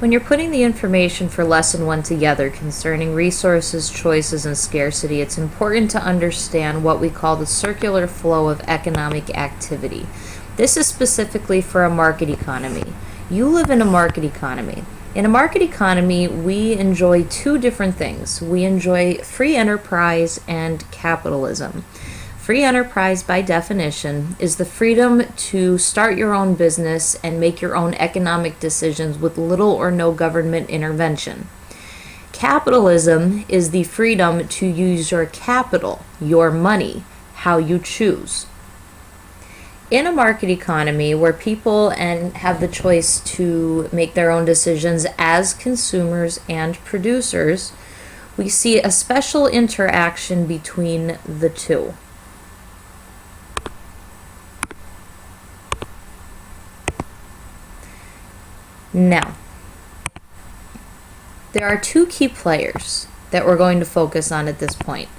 When you're putting the information for Lesson 1 together concerning resources, choices, and scarcity, it's important to understand what we call the circular flow of economic activity. This is specifically for a market economy. You live in a market economy. In a market economy, we enjoy two different things. We enjoy free enterprise and capitalism. Free enterprise, by definition, is the freedom to start your own business and make your own economic decisions with little or no government intervention. Capitalism is the freedom to use your capital, your money, how you choose. In a market economy where people have the choice to make their own decisions as consumers and producers, we see a special interaction between the two. Now, there are two key players that we're going to focus on at this point.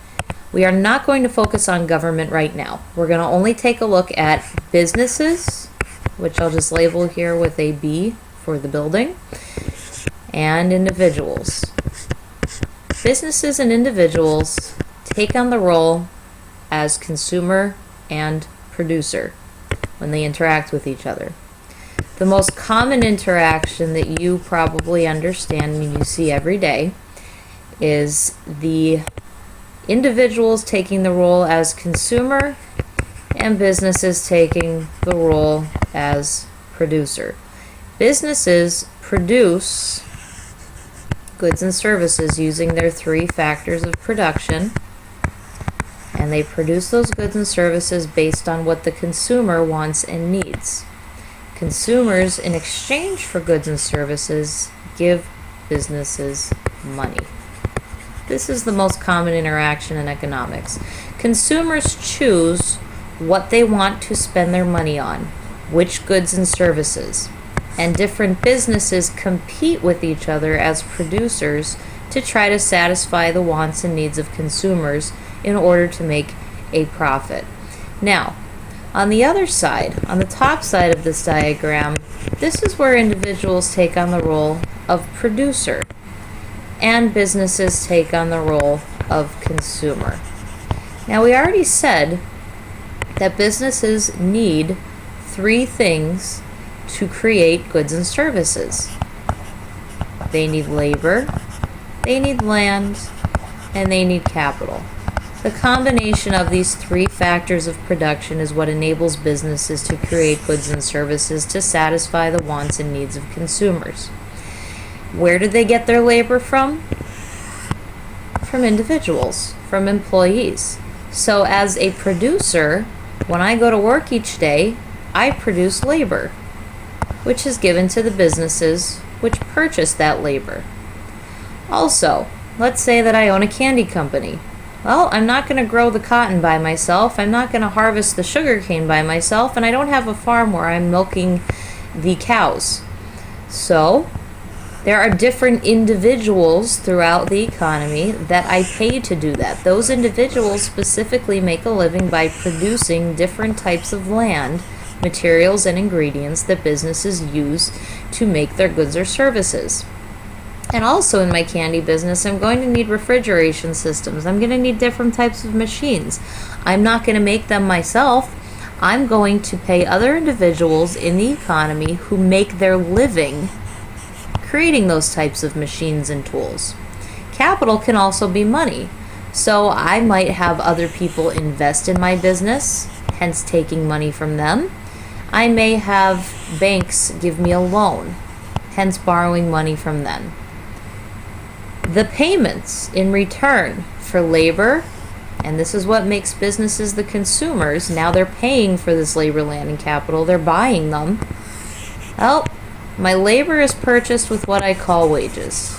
We are not going to focus on government right now. We're going to only take a look at businesses, which I'll just label here with a B for the building, and individuals. Businesses and individuals take on the role as consumer and producer when they interact with each other. The most common interaction that you probably understand and you see every day is the individuals taking the role as consumer and businesses taking the role as producer. Businesses produce goods and services using their three factors of production, and they produce those goods and services based on what the consumer wants and needs. Consumers, in exchange for goods and services, give businesses money. This is the most common interaction in economics. Consumers choose what they want to spend their money on, which goods and services, and different businesses compete with each other as producers to try to satisfy the wants and needs of consumers in order to make a profit. Now, on the other side, on the top side of this diagram, this is where individuals take on the role of producer and businesses take on the role of consumer. Now, we already said that businesses need three things to create goods and services. They need labor, they need land, and they need capital. The combination of these three factors of production is what enables businesses to create goods and services to satisfy the wants and needs of consumers. Where do they get their labor from? From individuals, from employees. So as a producer, when I go to work each day, I produce labor, which is given to the businesses which purchase that labor. Also, let's say that I own a candy company. Well, I'm not going to grow the cotton by myself, I'm not going to harvest the sugar cane by myself, and I don't have a farm where I'm milking the cows. So, there are different individuals throughout the economy that I pay to do that. Those individuals specifically make a living by producing different types of land, materials, and ingredients that businesses use to make their goods or services. And also in my candy business, I'm going to need refrigeration systems. I'm going to need different types of machines. I'm not going to make them myself. I'm going to pay other individuals in the economy who make their living creating those types of machines and tools. Capital can also be money. So I might have other people invest in my business, hence taking money from them. I may have banks give me a loan, hence borrowing money from them. The payments in return for labor, and this is what makes businesses the consumers. Now they're paying for this labor, land, and capital. They're buying them. Well, my labor is purchased with what I call wages.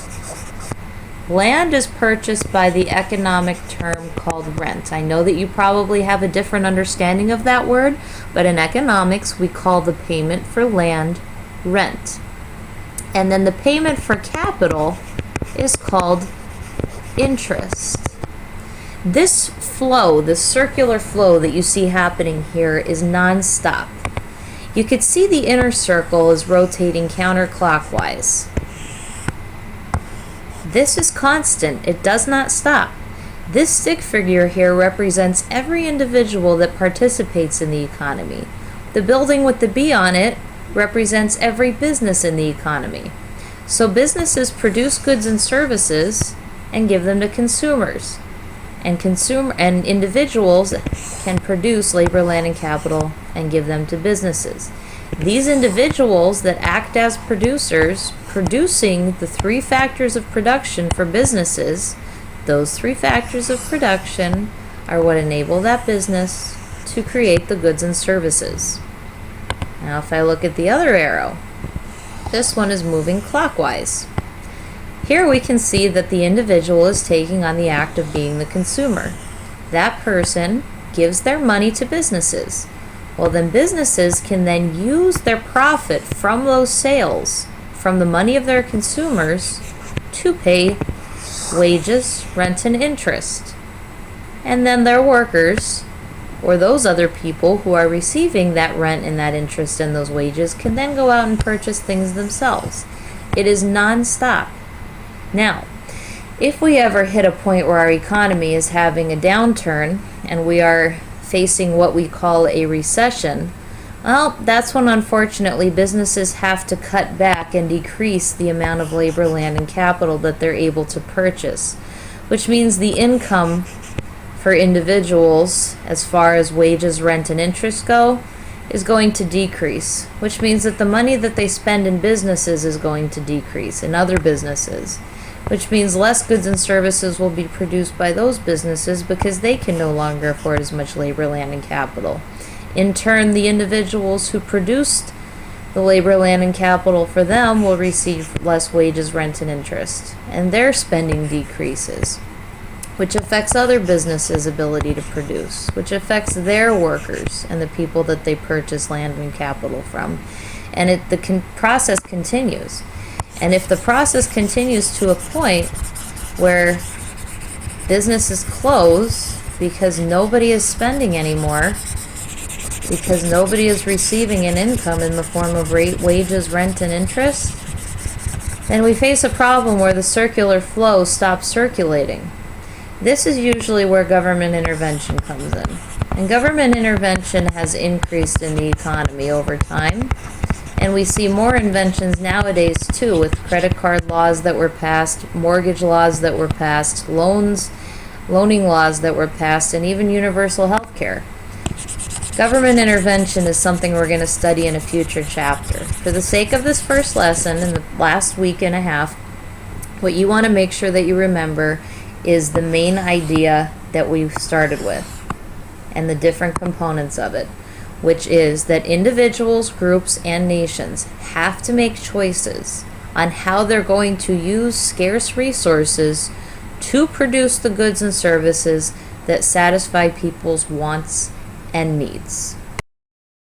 Land is purchased by the economic term called rent. I know that you probably have a different understanding of that word, but in economics we call the payment for land rent. And then the payment for capital is called interest. This flow, this circular flow that you see happening here is non-stop. You could see the inner circle is rotating counterclockwise. This is constant. It does not stop. This stick figure here represents every individual that participates in the economy. The building with the B on it represents every business in the economy. So businesses produce goods and services and give them to consumers. And individuals can produce labor, land, and capital and give them to businesses. These individuals that act as producers, producing the three factors of production for businesses, those three factors of production are what enable that business to create the goods and services. Now if I look at the other arrow, this one is moving clockwise. Here we can see that the individual is taking on the act of being the consumer. That person gives their money to businesses. Well, then businesses can then use their profit from those sales, from the money of their consumers, to pay wages, rent, and interest. And then their workers, or those other people who are receiving that rent and that interest and those wages, can then go out and purchase things themselves. It is non-stop. Now, if we ever hit a point where our economy is having a downturn and we are facing what we call a recession, well, that's when unfortunately businesses have to cut back and decrease the amount of labor, land, and capital that they're able to purchase, which means the income for individuals as far as wages, rent, and interest go is going to decrease, which means that the money that they spend in businesses is going to decrease in other businesses, which means less goods and services will be produced by those businesses because they can no longer afford as much labor, land, and capital. In turn, the individuals who produced the labor, land, and capital for them will receive less wages, rent, and interest, and their spending decreases, which affects other businesses' ability to produce, which affects their workers and the people that they purchase land and capital from. And the process continues. And if the process continues to a point where businesses close because nobody is spending anymore, because nobody is receiving an income in the form of wages, rent, and interest, then we face a problem where the circular flow stops circulating. This is usually where government intervention comes in. And government intervention has increased in the economy over time. And we see more inventions nowadays too, with credit card laws that were passed, mortgage laws that were passed, loaning laws that were passed, and even universal health care. Government intervention is something we're going to study in a future chapter. For the sake of this first lesson, in the last week and a half, what you want to make sure that you remember is the main idea that we've started with and the different components of it, which is that individuals, groups, and nations have to make choices on how they're going to use scarce resources to produce the goods and services that satisfy people's wants and needs.